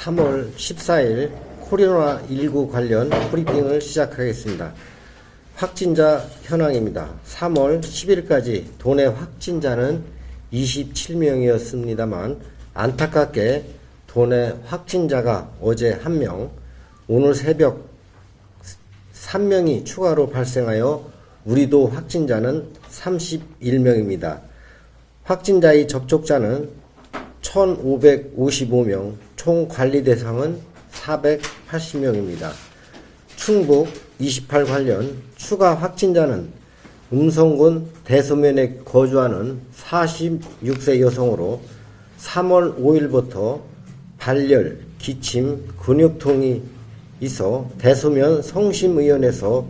3월 14일 코로나19 관련 브리핑을 시작하겠습니다. 확진자 현황입니다. 3월 10일까지 도내 확진자는 27명이었습니다만 안타깝게 도내 확진자가 어제 1명, 오늘 새벽 3명이 추가로 발생하여 우리도 확진자는 31명입니다. 확진자의 접촉자는 1555명, 총 관리 대상은 480명입니다. 충북 28 관련 추가 확진자는 음성군 대소면에 거주하는 46세 여성으로 3월 5일부터 발열, 기침, 근육통이 있어 대소면 성심의원에서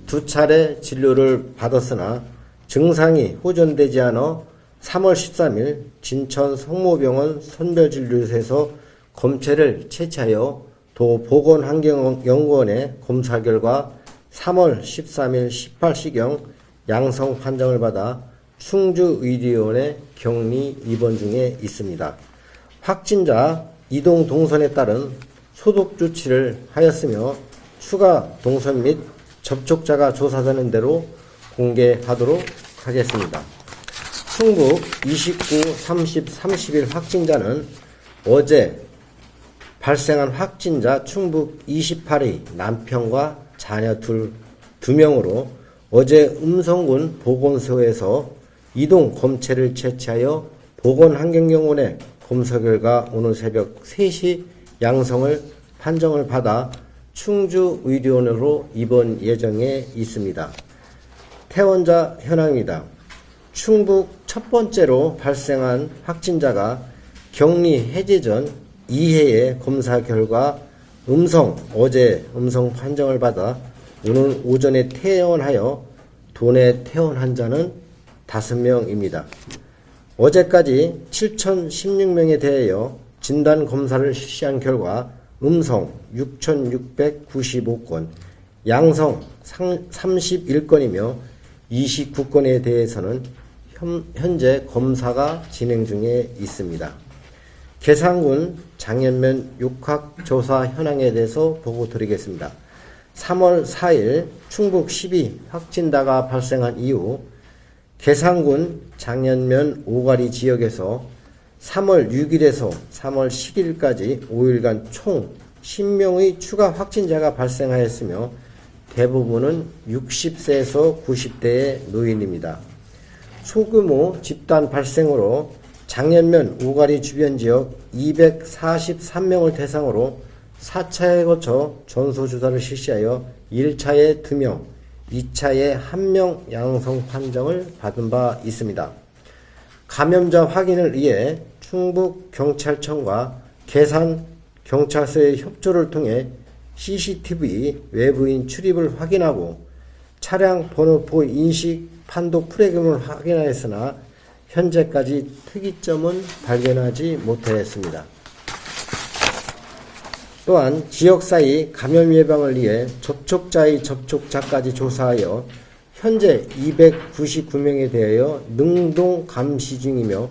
2차례 진료를 받았으나 증상이 호전되지 않아 3월 13일 진천 성모병원 선별진료소에서 검체를 채취하여 도 보건환경연구원의 검사 결과 3월 13일 18시경 양성 판정을 받아 충주의료원에 격리 입원 중에 있습니다. 확진자 이동 동선에 따른 소독 조치를 하였으며 추가 동선 및 접촉자가 조사되는 대로 공개하도록 하겠습니다. 충북 29, 30, 31 확진자는 어제 발생한 확진자 충북 28의 남편과 자녀 2명으로 어제 음성군 보건소에서 이동 검체를 채취하여 보건환경연구원의 검사 결과 오늘 새벽 3시 양성을 판정을 받아 충주의료원으로 입원 예정에 있습니다. 퇴원자 현황입니다. 충북 첫 번째로 발생한 확진자가 격리 해제 전 2회의 검사 결과 어제 음성 판정을 받아 오늘 오전에 퇴원하여 도내 퇴원 환자는 5명입니다. 어제까지 7,016명에 대하여 진단검사를 실시한 결과 음성 6,695건, 양성 31건이며 29건에 대해서는 현재 검사가 진행 중에 있습니다. 계산군 장현면 육학조사 현황에 대해서 보고 드리겠습니다. 3월 4일 충북 12 확진자가 발생한 이후 계산군 장현면 오가리 지역에서 3월 6일에서 3월 10일까지 5일간 총 10명의 추가 확진자가 발생하였으며 대부분은 60세에서 90대의 노인입니다. 소규모 집단 발생으로 장현면 오가리 주변 지역 243명을 대상으로 4차에 거쳐 전수조사를 실시하여 1차에 2명, 2차에 1명 양성 판정을 받은 바 있습니다. 감염자 확인을 위해 충북경찰청과 계산경찰서의 협조를 통해 CCTV 외부인 출입을 확인하고 차량 번호표 인식 판독 프로그램을 확인하였으나 현재까지 특이점은 발견하지 못하였습니다. 또한 지역사회 감염 예방을 위해 접촉자의 접촉자까지 조사하여 현재 299명에 대하여 능동 감시 중이며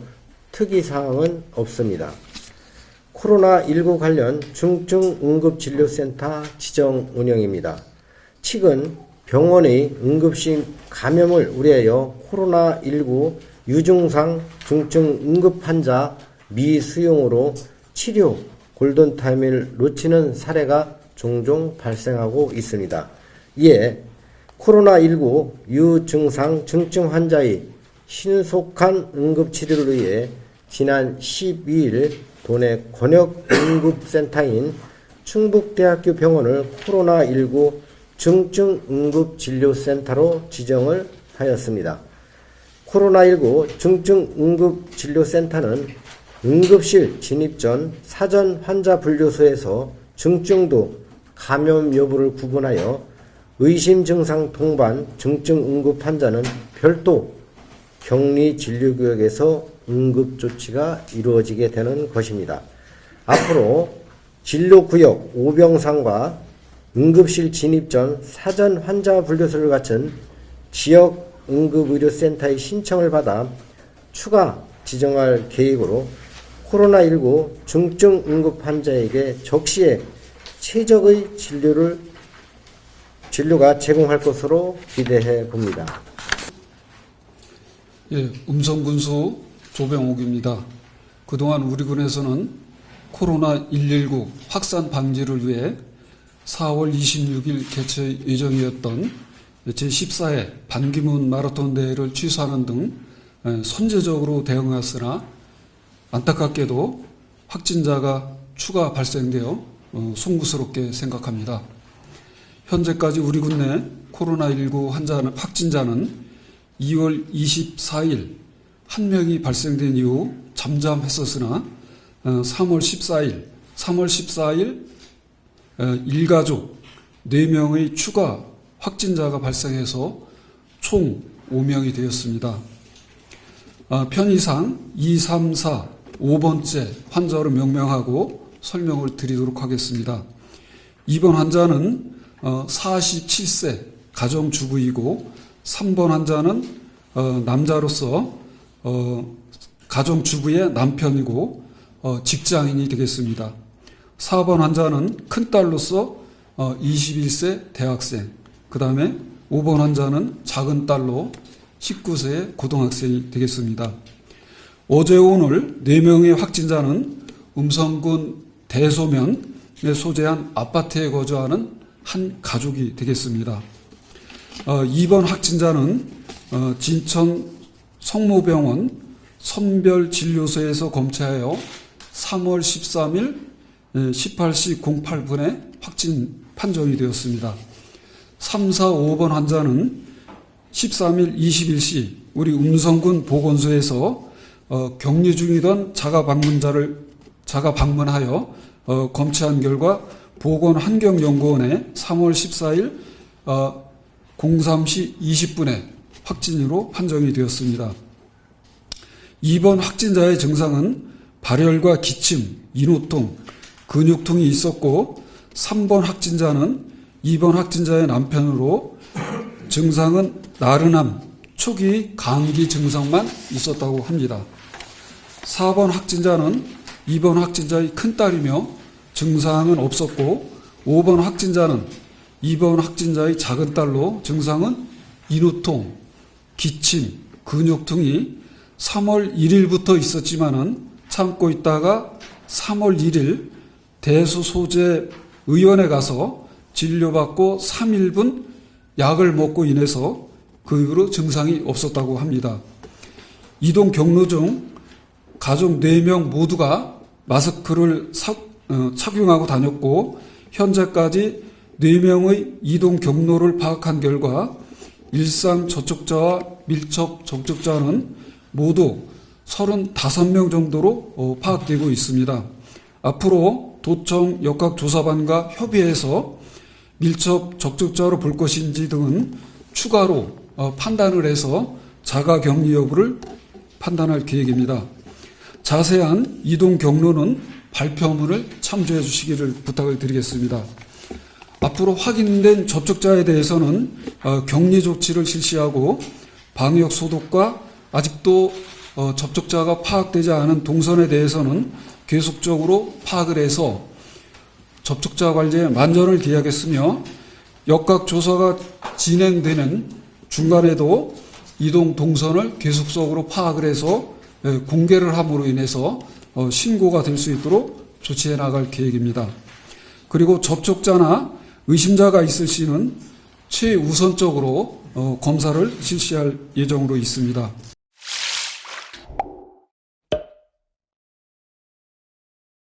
특이사항은 없습니다. 코로나19 관련 중증응급진료센터 지정 운영입니다. 측은 병원의 응급실 감염을 우려하여 코로나19 유증상 중증응급 환자 미수용으로 치료 골든타임을 놓치는 사례가 종종 발생하고 있습니다. 이에 코로나19 유증상 중증 환자의 신속한 응급치료를 위해 지난 12일 도내 권역응급센터인 충북대학교 병원을 코로나19 중증응급진료센터로 지정을 하였습니다. 코로나19 중증응급진료센터는 응급실 진입 전 사전 환자 분류소에서 중증도 감염 여부를 구분하여 의심 증상 동반 중증응급 환자는 별도 격리 진료구역에서 응급조치가 이루어지게 되는 것입니다. 앞으로 진료구역 5병상과 응급실 진입 전 사전 환자 분류소를 갖춘 지역 응급의료센터의 신청을 받아 추가 지정할 계획으로 코로나19 중증 응급 환자에게 적시에 최적의 진료가 제공할 것으로 기대해 봅니다. 예, 음성군수 조병옥입니다. 그동안 우리 군에서는 코로나119 확산 방지를 위해 4월 26일 개최 예정이었던 제14회 반기문 마라톤 대회를 취소하는 등 선제적으로 대응하였으나 안타깝게도 확진자가 추가 발생되어 송구스럽게 생각합니다. 현재까지 우리 군 내 코로나19 확진자는 2월 24일 1명이 발생된 이후 잠잠했었으나 3월 14일 일가족 4명의 추가 확진자가 발생해서 총 5명이 되었습니다. 편의상 2, 3, 4, 5번째 환자로 명명하고 설명을 드리도록 하겠습니다. 이번 환자는 47세 가정주부이고 3번 환자는 남자로서 가정주부의 남편이고 직장인이 되겠습니다. 4번 환자는 큰딸로서 21세 대학생, 그 다음에 5번 환자는 작은 딸로 19세의 고등학생이 되겠습니다. 어제 오늘 4명의 확진자는 음성군 대소면에 소재한 아파트에 거주하는 한 가족이 되겠습니다. 2번 확진자는 진천 성모병원 선별진료소에서 검체하여 3월 13일 18시 08분에 확진 판정이 되었습니다. 3, 4, 5번 환자는 13일 21시 우리 음성군 보건소에서 격리 중이던 자가 방문하여 검체한 결과 보건환경연구원에 3월 14일 03시 20분에 확진으로 판정이 되었습니다. 2번 확진자의 증상은 발열과 기침, 인후통, 근육통이 있었고 3번 확진자는 2번 확진자의 남편으로 증상은 나른함, 초기 감기 증상만 있었다고 합니다. 4번 확진자는 2번 확진자의 큰딸이며 증상은 없었고 5번 확진자는 2번 확진자의 작은 딸로 증상은 인후통, 기침, 근육통이 3월 1일부터 있었지만은 참고 있다가 3월 1일 대수소재 의원에 가서 진료받고 3일분 약을 먹고 인해서 그 이후로 증상이 없었다고 합니다. 이동 경로 중 가족 4명 모두가 마스크를 착용하고 다녔고 현재까지 4명의 이동 경로를 파악한 결과 일상 접촉자와 밀접 접촉자는 모두 35명 정도로 파악되고 있습니다. 앞으로 도청 역학조사반과 협의해서 밀접 접촉자로 볼 것인지 등은 추가로 판단을 해서 자가격리 여부를 판단할 계획입니다. 자세한 이동 경로는 발표문을 참조해 주시기를 부탁을 드리겠습니다. 앞으로 확인된 접촉자에 대해서는 격리 조치를 실시하고 방역 소독과 아직도 접촉자가 파악되지 않은 동선에 대해서는 계속적으로 파악을 해서 접촉자 관리에 만전을 기하겠으며 역학조사가 진행되는 중간에도 이동 동선을 계속적으로 파악을 해서 공개를 함으로 인해서 신고가 될 수 있도록 조치해 나갈 계획입니다. 그리고 접촉자나 의심자가 있을 시는 최우선적으로 검사를 실시할 예정으로 있습니다.